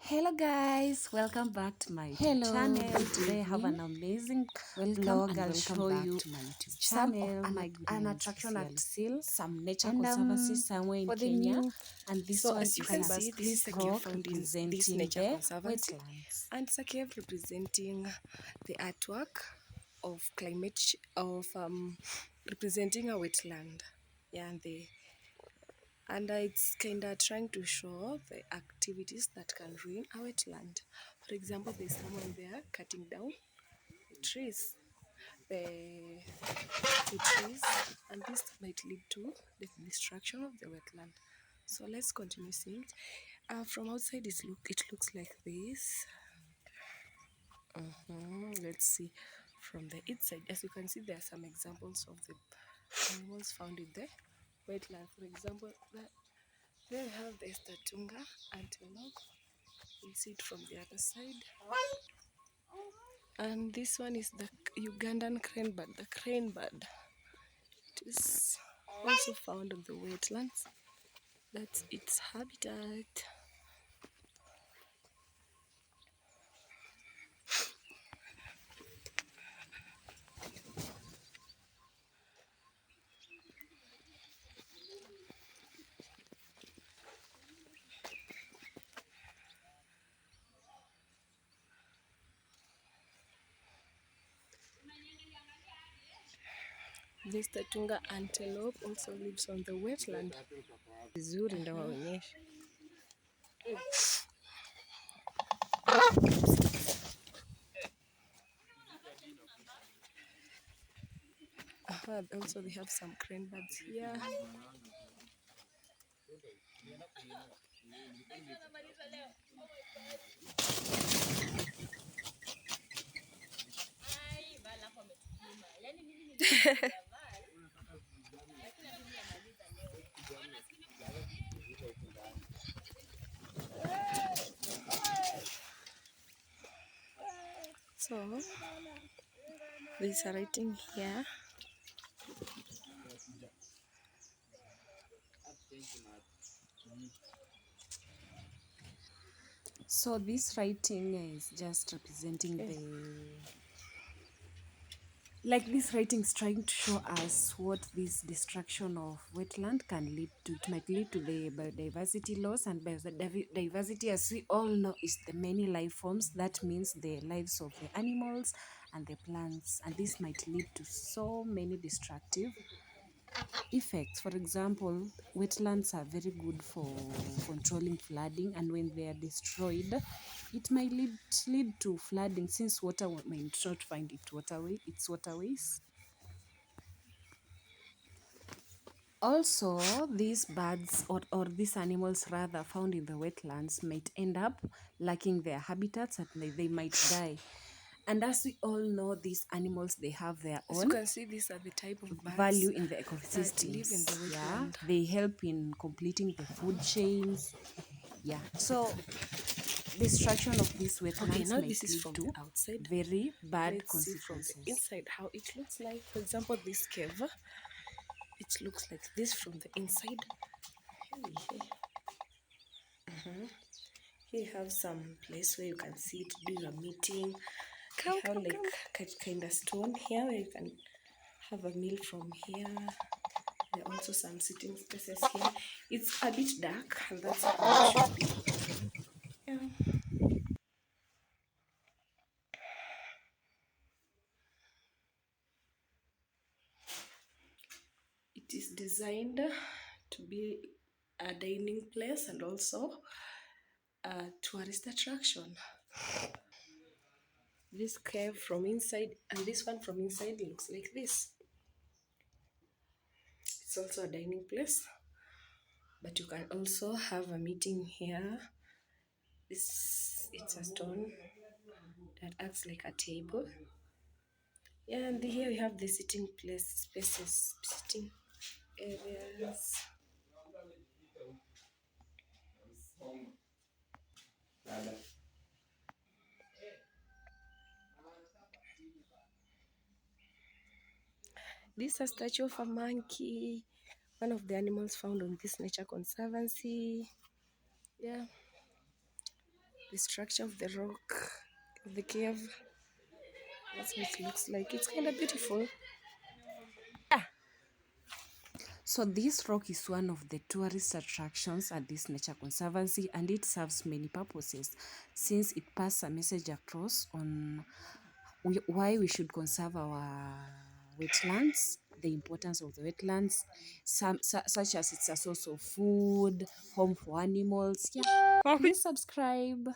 Hello guys, welcome back to my YouTube channel. Today I have an amazing vlog. I'll show you to my YouTube channel, an attraction at Seal, some nature conservancy somewhere in Kenya, and this So one as you is can a see, this is a cave rock found in this representing nature the conservancy, wetlands. and it's a cave representing the artwork of climate representing a wetland. Yeah, and it's kind of trying to show the activities that can ruin a wetland. For example, there's someone there cutting down the trees, the, the trees, and this might lead to the destruction of the wetland. So let's continue seeing. From outside, it looks like this. Let's see from the inside. As you can see, there are some examples of the animals found in the wetland. For example, there we have the Statunga antelope. You'll see it from the other side. And this one is the Ugandan crane bird. The crane bird, it is also found on the wetlands. That's its habitat. This Tatunga antelope also lives on the wetland. Vizuri ndawaonyesha. Also they have some crane birds here. So there's a writing here. So this writing is just representing this writing is trying to show us what this destruction of wetland can lead to. It might lead to the biodiversity loss, and biodiversity, as we all know, is the many life forms. That means the lives of the animals and the plants, and this might lead to so many destructive effects. For example, wetlands are very good for controlling flooding, and when they are destroyed, it might lead to flooding, since water may not find its waterways. Also, these birds or these animals rather found in the wetlands might end up lacking their habitats, and they might die. And as we all know, these animals, they have their As you own can see, these are the type of birds value in the that live in ecosystems. the Yeah, wetland. they help in completing the food chains. Yeah, so destruction of these Okay, wetlands now might this is lead from the to outside. very bad Let's see from the consequences. inside how it looks like. For example, this cave, it looks like this from the inside. Here you have some place where you can sit, do a meeting. You have like kind of stone here where you can have a meal from here. There are also some sitting spaces here. It's a bit dark, and that's how it should be. Yeah. It is designed to be a dining place and also a tourist attraction. This cave from inside and this one from inside looks like this. It's also a dining place, but you can also have a meeting here. It's a stone that acts like a table. Yeah, and here we have the sitting spaces, sitting areas. This is a statue of a monkey, one of the animals found on this nature conservancy. Yeah. The structure of the rock, of the cave. That's what it looks like. It's kind of beautiful. So this rock is one of the tourist attractions at this nature conservancy, and it serves many purposes since it passes a message across on why we should conserve our wetlands, the importance of the wetlands, such as it's a source of food, home for animals. Yeah, please subscribe.